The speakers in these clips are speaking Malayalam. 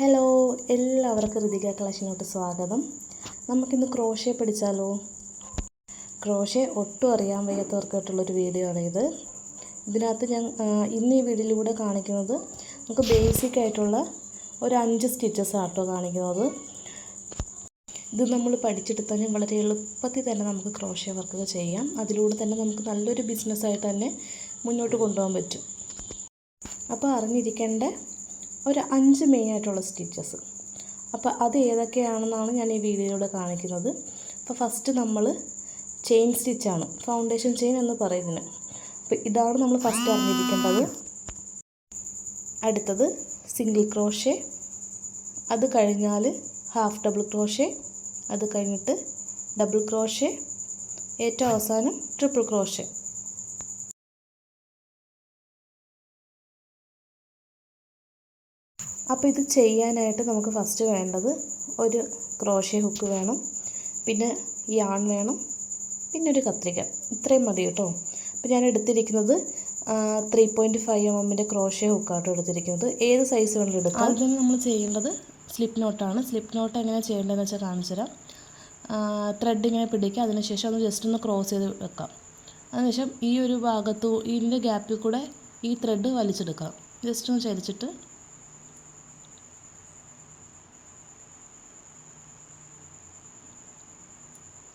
ഹലോ, എല്ലാവർക്കും ഋതിക കളക്ഷനിലോട്ട് സ്വാഗതം. നമുക്കിന്ന് ക്രോഷേ പഠിച്ചാലോ? ക്രോഷേ ഒട്ടും അറിയാൻ വയ്യാത്തവർക്കായിട്ടുള്ളൊരു വീഡിയോ ആണ് ഇത്. ഇതിനകത്ത് ഞാൻ ഇന്ന് ഈ വീഡിയോയിലൂടെ കാണിക്കുന്നത് നമുക്ക് ബേസിക് ആയിട്ടുള്ള ഒരു 5 സ്റ്റിച്ചസ് ആട്ടോ കാണിക്കുന്നത്. ഇത് നമ്മൾ പഠിച്ചെടുത്താൽ വളരെ എളുപ്പത്തിൽ തന്നെ നമുക്ക് ക്രോഷേ വർക്ക് ചെയ്യാം. അതിലൂടെ തന്നെ നമുക്ക് നല്ലൊരു ബിസിനസ്സായിട്ട് തന്നെ മുന്നോട്ട് കൊണ്ടുപോകാൻ പറ്റും. അപ്പോൾ അറിഞ്ഞിരിക്കേണ്ട ഒരു 5 മെയിനായിട്ടുള്ള സ്റ്റിച്ചസ്. അപ്പോൾ അത് ഏതൊക്കെയാണെന്നാണ് ഞാൻ ഈ വീഡിയോയിലൂടെ കാണിക്കുന്നത്. അപ്പോൾ ഫസ്റ്റ് നമ്മൾ ചെയിൻ സ്റ്റിച്ചാണ്, ഫൗണ്ടേഷൻ ചെയിൻ എന്ന് പറയുന്നത്. അപ്പോൾ ഇതാണ് നമ്മൾ ഫസ്റ്റ് അറിഞ്ഞിരിക്കേണ്ടത്. അടുത്തത് സിംഗിൾ ക്രോഷേ, അത് കഴിഞ്ഞാൽ ഹാഫ് ഡബിൾ ക്രോഷേ, അത് കഴിഞ്ഞിട്ട് ഡബിൾ ക്രോഷേ, ഏറ്റവും അവസാനം ട്രിപ്പിൾ ക്രോഷേ. അപ്പോൾ ഇത് ചെയ്യാനായിട്ട് നമുക്ക് ഫസ്റ്റ് വേണ്ടത് ഒരു ക്രോഷേ ഹുക്ക് വേണം, പിന്നെ യാൺ വേണം, പിന്നെ ഒരു കത്രിക. ഇത്രയും മതി കേട്ടോ. അപ്പോൾ ഞാൻ എടുത്തിരിക്കുന്നത് 3.5 mm ക്രോഷേ ഹുക്കാട്ടോ എടുത്തിരിക്കുന്നത്. ഏത് സൈസ് വേണമെങ്കിലും എടുക്കാം. ആദ്യം നമ്മൾ ചെയ്യേണ്ടത് സ്ലിപ്പ് നോട്ടാണ്. സ്ലിപ്പ് നോട്ട് എങ്ങനെ ചെയ്യേണ്ടതെന്ന് വെച്ചാൽ കാണിച്ചു തരാം. ത്രെഡ് ഇങ്ങനെ പിടിക്കുക, അതിനുശേഷം ഒന്ന് ജസ്റ്റ് ഒന്ന് ക്രോസ് ചെയ്ത് വെക്കാം. അതിനുശേഷം ഈ ഒരു ഭാഗത്ത് ഇതിൻ്റെ ഗ്യാപ്പിൽ കൂടെ ഈ ത്രെഡ് വലിച്ചെടുക്കാം. ജസ്റ്റ് ഒന്ന് ചരിച്ചിട്ട്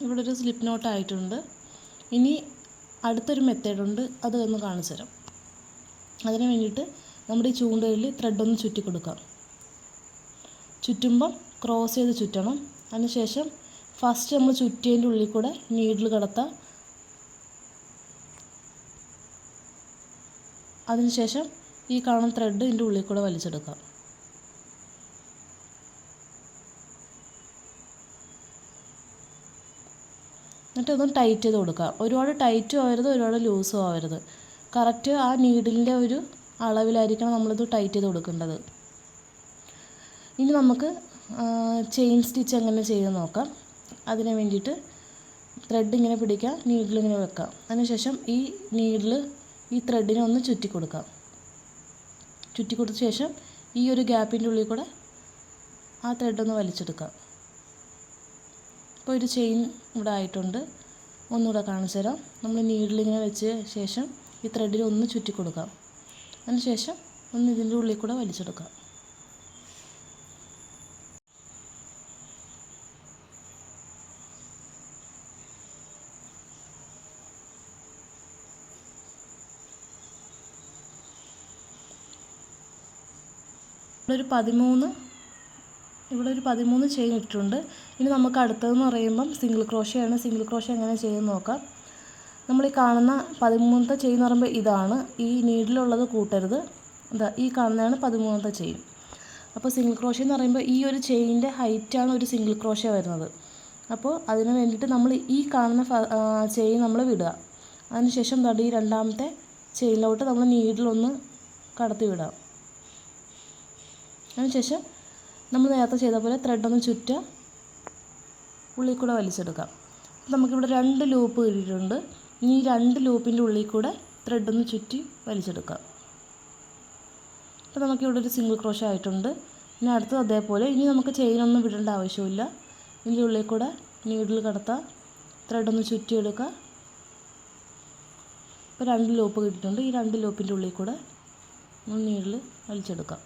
ഇവിടെ ഒരു സ്ലിപ്പ് നോട്ട് ആയിട്ടുണ്ട്. ഇനി അടുത്തൊരു മെത്തേഡുണ്ട്, അത് ഒന്ന് കാണിച്ചു തരാം. അതിന് വേണ്ടിയിട്ട് നമ്മുടെ ഈ ചൂണ്ടയിൽ ത്രെഡൊന്ന് ചുറ്റി കൊടുക്കാം. ചുറ്റുമ്പം ക്രോസ് ചെയ്ത് ചുറ്റണം. അതിനുശേഷം ഫസ്റ്റ് നമ്മൾ ചുറ്റിയതിൻ്റെ ഉള്ളിൽ കൂടെ നീഡിൽ കടത്താം. അതിനുശേഷം ഈ കാണുന്ന ത്രെഡ് ഇതിൻ്റെ ഉള്ളിൽ കൂടെ വലിച്ചെടുക്കാം. എന്നിട്ട് ഒന്ന് ടൈറ്റ് ചെയ്ത് കൊടുക്കുക. ഒരുപാട് ടൈറ്റും ആവരുത്, ഒരുപാട് ലൂസും ആവരുത്. കറക്റ്റ് ആ നീഡിലിൻ്റെ ഒരു അളവിലായിരിക്കണം നമ്മളിത് ടൈറ്റ് ചെയ്ത് കൊടുക്കേണ്ടത്. ഇനി നമുക്ക് ചെയിൻ സ്റ്റിച്ച് എങ്ങനെ ചെയ്ത് നോക്കാം. അതിന് വേണ്ടിയിട്ട് ത്രെഡ് ഇങ്ങനെ പിടിക്കുക, നീഡിലിങ്ങനെ വെക്കാം. അതിനുശേഷം ഈ നീഡിൽ ഈ ത്രെഡിനെ ഒന്ന് ചുറ്റി കൊടുക്കാം. ചുറ്റി കൊടുത്ത ശേഷം ഈ ഒരു ഗ്യാപ്പിൻ്റെ ഉള്ളിൽ കൂടെ ആ ത്രെഡൊന്ന് വലിച്ചെടുക്കാം. ഇപ്പോൾ ഒരു ചെയിൻ ഇവിടെ ആയിട്ടുണ്ട്. ഒന്നുകൂടെ കാണിച്ചു തരാം. നമ്മൾ നീഡിലിങ്ങനെ വെച്ച ശേഷം ഈ ത്രെഡിൽ ഒന്ന് ചുറ്റി കൊടുക്കാം. അതിനുശേഷം ഒന്ന് ഇതിൻ്റെ ഉള്ളിൽ കൂടെ വലിച്ചെടുക്കാം. ഇവിടെ ഒരു 13 ചെയിൻ ഇട്ടിട്ടുണ്ട്. ഇനി നമുക്ക് അടുത്തതെന്ന് പറയുമ്പം സിംഗിൾ ക്രോഷേ ആണ്. സിംഗിൾ ക്രോഷേ എങ്ങനെ ചെയ്യുമെന്ന് നോക്കാം. നമ്മൾ ഈ കാണുന്ന 13ത്തെ ചെയിൻ എന്ന് പറയുമ്പോൾ ഇതാണ്. ഈ നീഡിലുള്ളത് കൂട്ടരുത്. ഇതാ ഈ കാണുന്നതാണ് 13ത്തെ ചെയിൻ. അപ്പോൾ സിംഗിൾ ക്രോഷേ എന്ന് പറയുമ്പോൾ ഈ ഒരു ചെയിനിൻ്റെ ഹൈറ്റാണ് ഒരു സിംഗിൾ ക്രോഷേ വരുന്നത്. അപ്പോൾ അതിന് വേണ്ടിയിട്ട് നമ്മൾ ഈ കാണുന്ന ചെയിൻ നമ്മൾ വിടുക. അതിനുശേഷം ഈ രണ്ടാമത്തെ ചെയിനിലോട്ട് നമ്മൾ നീഡിലൊന്ന് കടത്തി വിടാം. അതിനുശേഷം നമ്മൾ നേരത്തെ ചെയ്ത പോലെ ത്രെഡൊന്ന് ചുറ്റുക, ഉള്ളിൽ കൂടെ വലിച്ചെടുക്കാം. നമുക്കിവിടെ 2 ലൂപ്പ് കിട്ടിയിട്ടുണ്ട്. ഈ 2 ലൂപ്പിൻ്റെ ഉള്ളിൽ കൂടെ ത്രെഡൊന്ന് ചുറ്റി വലിച്ചെടുക്കാം. അപ്പോൾ നമുക്കിവിടെ ഒരു സിംഗിൾ ക്രോഷേ ആയിട്ടുണ്ട്. ഇനി അടുത്തത് അതേപോലെ. ഇനി നമുക്ക് ചെയിനൊന്നും വിടേണ്ട ആവശ്യമില്ല. ഇതിൻ്റെ ഉള്ളിൽ കൂടെ നീഡിൽ കടത്താം, ത്രെഡൊന്ന് ചുറ്റിയെടുക്കുക. ഇപ്പോൾ 2 ലൂപ്പ് കിട്ടിയിട്ടുണ്ട്. ഈ 2 ലൂപ്പിൻ്റെ ഉള്ളിൽ കൂടെ നീഡിൽ വലിച്ചെടുക്കാം.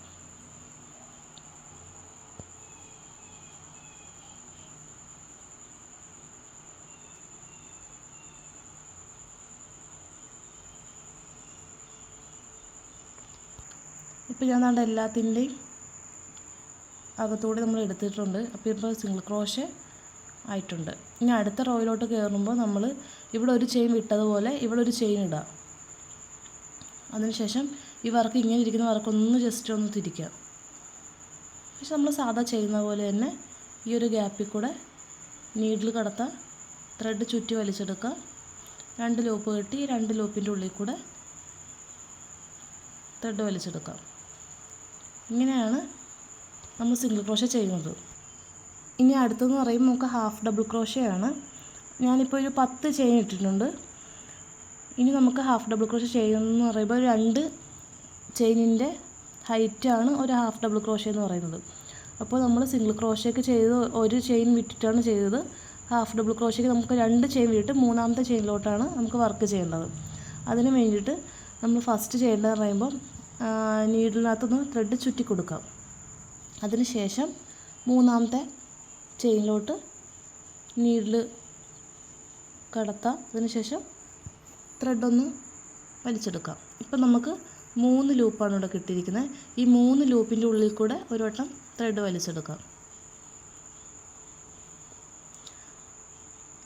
ഇപ്പോൾ ഞാൻ കണ്ട എല്ലാത്തിൻ്റെയും അകത്തൂടെ നമ്മൾ എടുത്തിട്ടുണ്ട്. അപ്പോൾ ഇപ്പോൾ സിംഗിൾ ക്രോഷേ ആയിട്ടുണ്ട്. ഇനി അടുത്ത റോയിലോട്ട് കയറുമ്പോൾ നമ്മൾ ഇവിടെ ഒരു ചെയിൻ വിട്ടതുപോലെ ഇവിടെ ഒരു ചെയിൻ ഇടുക. അതിനുശേഷം ഈ വർക്ക് ഇങ്ങനെ ഇരിക്കുന്ന വർക്കൊന്ന് ജസ്റ്റ് ഒന്ന് തിരിക്കുക. പക്ഷെ നമ്മൾ സാധാ ചെയ്യുന്ന പോലെ തന്നെ ഈ ഒരു ഗ്യാപ്പിൽ കൂടെ നീഡിൽ കടത്താം, ത്രെഡ് ചുറ്റി വലിച്ചെടുക്കുക. 2 ലൂപ്പ് കെട്ടി 2 ലൂപ്പിൻ്റെ ഉള്ളിൽ കൂടെ ത്രെഡ് വലിച്ചെടുക്കാം. ഇങ്ങനെയാണ് നമ്മൾ സിംഗിൾ ക്രോഷേ ചെയ്യുന്നത്. ഇനി അടുത്തെന്ന് പറയുമ്പോൾ നമുക്ക് ഹാഫ് ഡബിൾ ക്രോഷേ ആണ്. ഞാനിപ്പോൾ ഒരു 10 ചെയിൻ ഇട്ടിട്ടുണ്ട്. ഇനി നമുക്ക് ഹാഫ് ഡബിൾ ക്രോഷേ ചെയ്യുന്നതെന്ന് പറയുമ്പോൾ 2 ചെയിനിൻ്റെ ഹൈറ്റാണ് ഒരു ഹാഫ് ഡബിൾ ക്രോഷേ എന്ന് പറയുന്നത്. അപ്പോൾ നമ്മൾ സിംഗിൾ ക്രോഷയ്ക്ക് ചെയ്ത് ഒരു ചെയിൻ വിട്ടിട്ടാണ് ചെയ്തത്. ഹാഫ് ഡബിൾ ക്രോഷയ്ക്ക് നമുക്ക് 2 ചെയിൻ വിട്ടിട്ട് മൂന്നാമത്തെ ചെയിനിലോട്ടാണ് നമുക്ക് വർക്ക് ചെയ്യേണ്ടത്. അതിന് വേണ്ടിയിട്ട് നമ്മൾ ഫസ്റ്റ് ചെയ്യേണ്ടതെന്ന് പറയുമ്പോൾ നീഡിലിനകത്തൊന്ന് ത്രെഡ് ചുറ്റി കൊടുക്കാം. അതിന് ശേഷം മൂന്നാമത്തെ ചെയിനിലോട്ട് നീഡിൽ കടത്താം. അതിനുശേഷം ത്രെഡൊന്ന് വലിച്ചെടുക്കാം. ഇപ്പം നമുക്ക് 3 ലൂപ്പാണ് ഇവിടെ കിട്ടിയിരിക്കുന്നത്. ഈ 3 ലൂപ്പിൻ്റെ ഉള്ളിൽ കൂടെ ഒരു വട്ടം ത്രെഡ് വലിച്ചെടുക്കാം.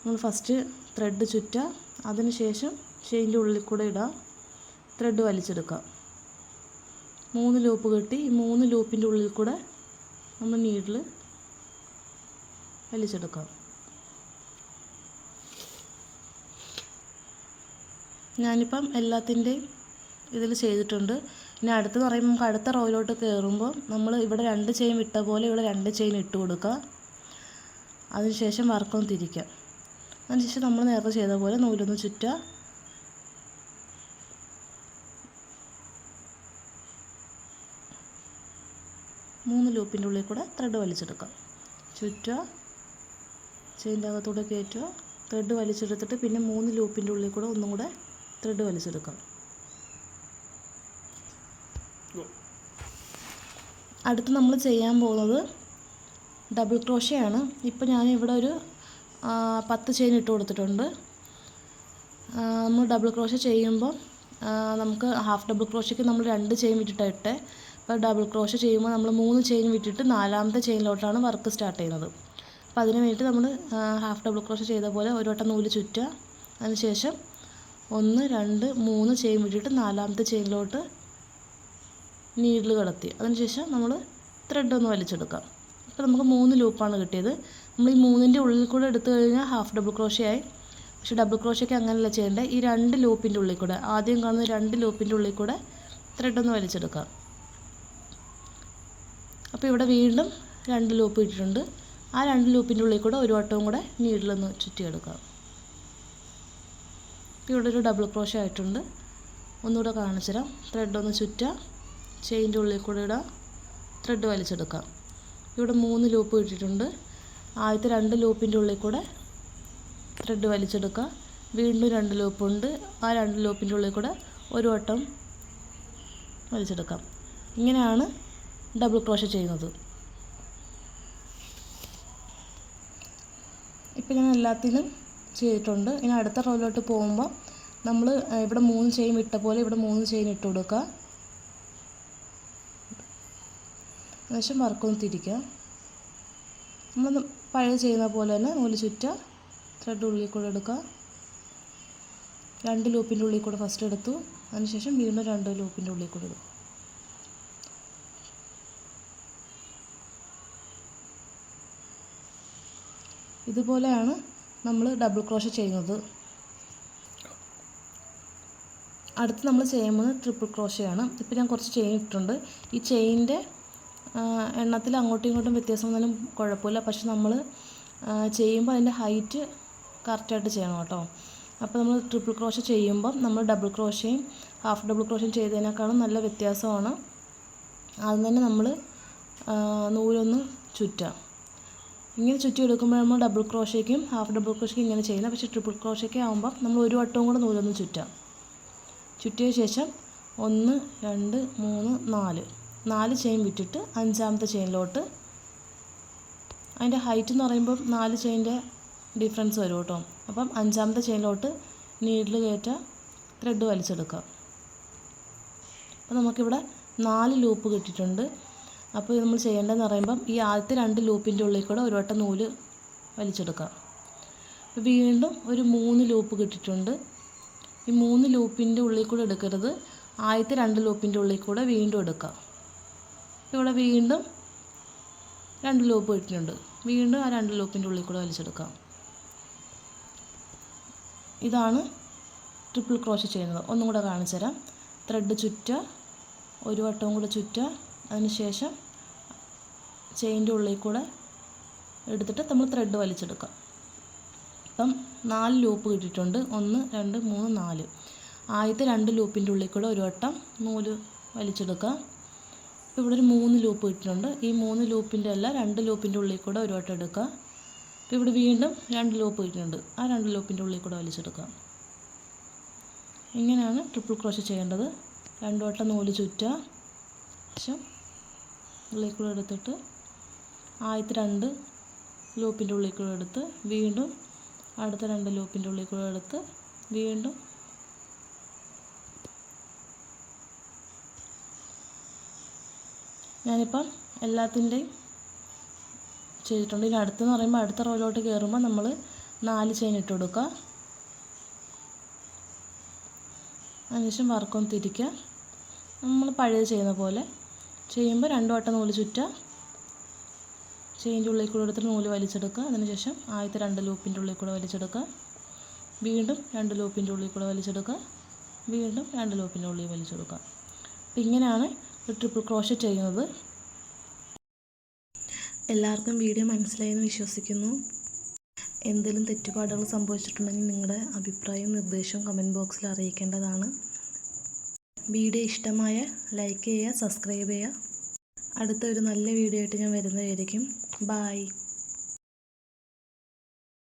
നമ്മൾ ഫസ്റ്റ് ത്രെഡ് ചുറ്റുക, അതിനുശേഷം ചെയിൻ്റെ ഉള്ളിൽ കൂടെ ഇടുക, ത്രെഡ് വലിച്ചെടുക്കാം. 3 ലൂപ്പ് കിട്ടി. ഈ 3 ലൂപ്പിൻ്റെ ഉള്ളിൽ കൂടെ നമ്മൾ നീഡിൽ വലിച്ചെടുക്കാം. ഞാനിപ്പം എല്ലാത്തിൻ്റെയും ഇതിൽ ചെയ്തിട്ടുണ്ട്. ഇനി അടുത്തെന്ന് പറയുമ്പോൾ നമുക്ക് അടുത്ത റോയിലോട്ട് കയറുമ്പോൾ നമ്മൾ ഇവിടെ 2 ചെയിൻ വിട്ട പോലെ ഇവിടെ 2 ചെയിൻ ഇട്ട് കൊടുക്കുക. അതിനുശേഷം വർക്കൊന്ന് തിരിക്കുക. അതിനുശേഷം നമ്മൾ നേരത്തെ ചെയ്ത പോലെ നൂലൊന്ന് ചുറ്റുക. മൂന്ന് ലൂപ്പിൻ്റെ ഉള്ളിൽ കൂടെ ത്രെഡ് വലിച്ചെടുക്കുക. ചുറ്റുക, ചെയിൻ്റെ അകത്തൂടെ കയറ്റുക, ത്രെഡ് വലിച്ചെടുത്തിട്ട് പിന്നെ 3 ലൂപ്പിൻ്റെ ഉള്ളിൽ കൂടെ ഒന്നും കൂടെ ത്രെഡ് വലിച്ചെടുക്കാം. അടുത്ത് നമ്മൾ ചെയ്യാൻ പോകുന്നത് ഡബിൾ ക്രോഷയാണ്. ഇപ്പോൾ ഞാനിവിടെ ഒരു 10 ചെയിൻ ഇട്ട് കൊടുത്തിട്ടുണ്ട്. നമ്മൾ ഡബിൾ ക്രോഷ ചെയ്യുമ്പോൾ നമുക്ക് ഹാഫ് ഡബിൾ ക്രോഷയ്ക്ക് നമ്മൾ 2 ചെയിൻ വിട്ടിട്ടാണ് ഇട്ടേ. അപ്പോൾ ഡബിൾ ക്രോഷ ചെയ്യുമ്പോൾ നമ്മൾ 3 ചെയിൻ വിട്ടിട്ട് 4ാമത്തെ ചെയിനിലോട്ടാണ് വർക്ക് സ്റ്റാർട്ട് ചെയ്യുന്നത്. അപ്പോൾ അതിന് വേണ്ടിയിട്ട് നമ്മൾ ഹാഫ് ഡബിൾ ക്രോഷ ചെയ്ത പോലെ ഒരു വട്ടം നൂല് ചുറ്റുക. അതിനുശേഷം 1, 2, 3 ചെയിൻ വിട്ടിട്ട് 4ാമത്തെ ചെയിനിലോട്ട് നീഡിൽ കടത്തി അതിനുശേഷം നമ്മൾ ത്രെഡ് ഒന്ന് വലിച്ചെടുക്കാം. അപ്പോൾ നമുക്ക് 3 ലൂപ്പാണ് കിട്ടിയത്. നമ്മൾ ഈ 3ൻ്റെ ഉള്ളിൽ കൂടെ എടുത്തു കഴിഞ്ഞാൽ ഹാഫ് ഡബിൾ ക്രോഷയായി. പക്ഷേ ഡബിൾ ക്രോഷയ്ക്ക് അങ്ങനെയല്ല ചെയ്യേണ്ടത്. ഈ 2 ലൂപ്പിൻ്റെ ഉള്ളിൽ കൂടെ, ആദ്യം കാണുന്ന 2 ലൂപ്പിൻ്റെ ഉള്ളിൽ കൂടെ ത്രെഡ് ഒന്ന് വലിച്ചെടുക്കാം. അപ്പോൾ ഇവിടെ വീണ്ടും 2 ലൂപ്പ് ഇട്ടിട്ടുണ്ട്. ആ 2 ലൂപ്പിൻ്റെ ഉള്ളിൽ കൂടെ ഒരു വട്ടവും കൂടെ നീഡിലൊന്ന് ചുറ്റിയെടുക്കാം. ഇവിടെ ഒരു ഡബിൾ ക്രോഷ ആയിട്ടുണ്ട്. ഒന്നുകൂടെ കാണിച്ചു തരാം. ത്രെഡൊന്ന് ചുറ്റുക, ചെയിൻ്റെ ഉള്ളിൽ കൂടെ ഇടുക, ത്രെഡ് വലിച്ചെടുക്കാം. ഇവിടെ 3 ലൂപ്പ് ഇട്ടിട്ടുണ്ട്. ആദ്യത്തെ 2 ലൂപ്പിൻ്റെ ഉള്ളിൽ കൂടെ ത്രെഡ് വലിച്ചെടുക്കുക. വീണ്ടും 2 ലൂപ്പുണ്ട്. ആ 2 ലൂപ്പിൻ്റെ ഉള്ളിൽ കൂടെ ഒരു വട്ടം വലിച്ചെടുക്കാം. ഇങ്ങനെയാണ് ഡബിൾ ക്രോഷ ചെയ്യുന്നത്. ഇപ്പോൾ ഞാൻ എല്ലാത്തിലും ചെയ്തിട്ടുണ്ട്. ഇനി അടുത്ത റോയിലോട്ട് പോകുമ്പോൾ നമ്മൾ ഇവിടെ 3 ചെയിൻ വിട്ട പോലെ ഇവിടെ 3 ചെയിൻ ഇട്ട് കൊടുക്കുക. ശേഷം വർക്കൊന്ന് തിരിക്കുക. നമ്മൾ പഴയ ചെയ്യുന്ന പോലെ തന്നെ നൂല് ചുറ്റുക, ത്രെഡ് ഉള്ളിൽ കൂടെ എടുക്കുക. 2 ലൂപ്പിൻ്റെ ഉള്ളിൽ കൂടെ ഫസ്റ്റ് എടുത്തു. അതിനുശേഷം വീണ്ടും 2 ലൂപ്പിൻ്റെ ഉള്ളിൽ കൂടെ എടുക്കും. ഇതുപോലെയാണ് നമ്മൾ ഡബിൾ ക്രോഷ ചെയ്യുന്നത്. അടുത്ത് നമ്മൾ ചെയ്യുന്നത് ട്രിപ്പിൾ ക്രോഷയാണ്. ഇപ്പോൾ ഞാൻ കുറച്ച് ചെയിൻ ഇട്ടിട്ടുണ്ട്. ഈ ചെയിനിൻ്റെ എണ്ണത്തിൽ അങ്ങോട്ടും ഇങ്ങോട്ടും വ്യത്യാസം വന്നാലും കുഴപ്പമില്ല. പക്ഷെ നമ്മൾ ചെയ്യുമ്പോൾ അതിൻ്റെ ഹൈറ്റ് കറക്റ്റായിട്ട് ചെയ്യണം കേട്ടോ. അപ്പോൾ നമ്മൾ ട്രിപ്പിൾ ക്രോഷ ചെയ്യുമ്പം നമ്മൾ ഡബിൾ ക്രോഷയും ഹാഫ് ഡബിൾ ക്രോഷയും ചെയ്തതിനേക്കാളും നല്ല വ്യത്യാസമാണ്. ആദ്യം തന്നെ നമ്മൾ നൂലൊന്ന് ചുറ്റുക. ഇങ്ങനെ ചുറ്റി എടുക്കുമ്പോൾ നമ്മൾ ഡബിൾ ക്രോഷയ്ക്കും ഹാഫ് ഡബിൾ ക്രോഷയ്ക്കും ഇങ്ങനെ ചെയ്യുന്നത്. പക്ഷേ ട്രിപ്പിൾ ക്രോഷയ്ക്ക് ആകുമ്പോൾ നമ്മൾ ഒരു വട്ടവും കൂടെ നൂലൊന്ന് ചുറ്റാം. ചുറ്റിയ ശേഷം 1, 2, 3, 4 ചെയിൻ വിട്ടിട്ട് 5ാമത്തെ ചെയിനിലോട്ട്, അതിൻ്റെ ഹൈറ്റ് എന്ന് പറയുമ്പം 4 ചെയിൻ്റെ ഡിഫറൻസ് വരും കേട്ടോ. അപ്പം 5ാമത്തെ ചെയിനിലോട്ട് നീഡിൽ കയറ്റുക, ത്രെഡ് വലിച്ചെടുക്കുക. അപ്പോൾ നമുക്കിവിടെ 4 ലൂപ്പ് കിട്ടിയിട്ടുണ്ട്. അപ്പോൾ നമ്മൾ ചെയ്യേണ്ടതെന്ന് പറയുമ്പം ഈ ആദ്യത്തെ 2 ലൂപ്പിൻ്റെ ഉള്ളിൽ കൂടെ ഒരു വട്ടം നൂല് വലിച്ചെടുക്കുക. അപ്പോൾ വീണ്ടും ഒരു 3 ലൂപ്പ് കിട്ടിയിട്ടുണ്ട്. ഈ 3 ലൂപ്പിൻ്റെ ഉള്ളിൽ കൂടെ എടുക്കരുത്, ആദ്യത്തെ 2 ലൂപ്പിൻ്റെ ഉള്ളിൽ കൂടെ വീണ്ടും എടുക്കുക. ഇവിടെ വീണ്ടും 2 ലൂപ്പ് കിട്ടിയിട്ടുണ്ട്. വീണ്ടും ആ 2 ലൂപ്പിൻ്റെ ഉള്ളിൽ കൂടെ വലിച്ചെടുക്കാം. ഇതാണ് ട്രിപ്പിൾ ക്രോഷ ചെയ്യുന്നത്. ഒന്നും കൂടെ കാണിച്ചു തരാം. ത്രെഡ് ചുറ്റുക, ഒരു വട്ടവും കൂടെ ചുറ്റുക, അതിനുശേഷം ചെയിൻ്റെ ഉള്ളിൽ കൂടെ എടുത്തിട്ട് നമ്മൾ ത്രെഡ് വലിച്ചെടുക്കുക. അപ്പം 4 ലൂപ്പ് കിട്ടിയിട്ടുണ്ട്. 1, 2, 3, 4. ആദ്യത്തെ 2 ലൂപ്പിൻ്റെ ഉള്ളിൽ കൂടെ ഒരു വട്ടം നൂല് വലിച്ചെടുക്കുക. ഇവിടെ ഒരു 3 ലൂപ്പ് ഇട്ടിട്ടുണ്ട്. ഈ 3 ലൂപ്പിൻ്റെ അല്ല 2 ലൂപ്പിൻ്റെ ഉള്ളിൽ കൂടെ ഒരു വട്ടം എടുക്കുക. അപ്പോൾ ഇവിടെ വീണ്ടും 2 ലൂപ്പ് ഇട്ടിട്ടുണ്ട്. ആ 2 ലൂപ്പിൻ്റെ ഉള്ളിൽ കൂടെ വലിച്ചെടുക്കുക. ഇങ്ങനെയാണ് ട്രിപ്പിൾ ക്രോഷേ ചെയ്യേണ്ടത്. 2 വട്ടം നൂല് ചുറ്റുക, ശേഷം ഉള്ളിൽ കൂടെ എടുത്തിട്ട് ആദ്യത്തെ 2 ലൂപ്പിൻ്റെ ഉള്ളിൽ കൂടെ എടുത്ത് വീണ്ടും അടുത്ത 2 ലൂപ്പിൻ്റെ ഉള്ളിൽ കൂടെ എടുത്ത് വീണ്ടും ഞാനിപ്പം എല്ലാത്തിൻ്റെയും ചെയ്തിട്ടുണ്ട്. ഇനി അടുത്തെന്ന് പറയുമ്പോൾ അടുത്ത റോയിലോട്ട് കയറുമ്പോൾ നമ്മൾ 4 ചെയിൻ ഇട്ട് കൊടുക്കുക. അതിനുശേഷം വർക്കൊന്ന് തിരിക്കുക. നമ്മൾ പഴയത് ചെയ്യുന്ന പോലെ ചെയ്യുമ്പോൾ 2 വട്ടം നൂല് ചുറ്റുക, ചെയിൻ്റെ ഉള്ളിൽ കൂടെ എടുത്തിട്ട് നൂല് വലിച്ചെടുക്കുക. അതിനുശേഷം ആദ്യത്തെ 2 ലൂപ്പിൻ്റെ ഉള്ളിൽ കൂടെ വലിച്ചെടുക്കുക, വീണ്ടും 2 ലൂപ്പിൻ്റെ ഉള്ളിൽ കൂടെ വലിച്ചെടുക്കുക, വീണ്ടും 2 ലൂപ്പിൻ്റെ ഉള്ളിൽ വലിച്ചെടുക്കുക. അപ്പോൾ ഇങ്ങനെയാണ് ഒരു ട്രിപ്പിൾ ക്രോഷേ ചെയ്യുന്നത്. എല്ലാവർക്കും വീഡിയോ മനസ്സിലായെന്ന് വിശ്വസിക്കുന്നു. എന്തെങ്കിലും തെറ്റുപാടുകൾ സംഭവിച്ചിട്ടുണ്ടെങ്കിൽ നിങ്ങളുടെ അഭിപ്രായവും നിർദ്ദേശവും കമൻറ്റ് ബോക്സിൽ അറിയിക്കേണ്ടതാണ്. വീഡിയോ ഇഷ്ടമായ ലൈക്ക് ചെയ്യുക, സബ്സ്ക്രൈബ് ചെയ്യുക. അടുത്ത ഒരു നല്ല വീഡിയോ ആയിട്ട് ഞാൻ വരുന്നതായിരിക്കും. ബായ്.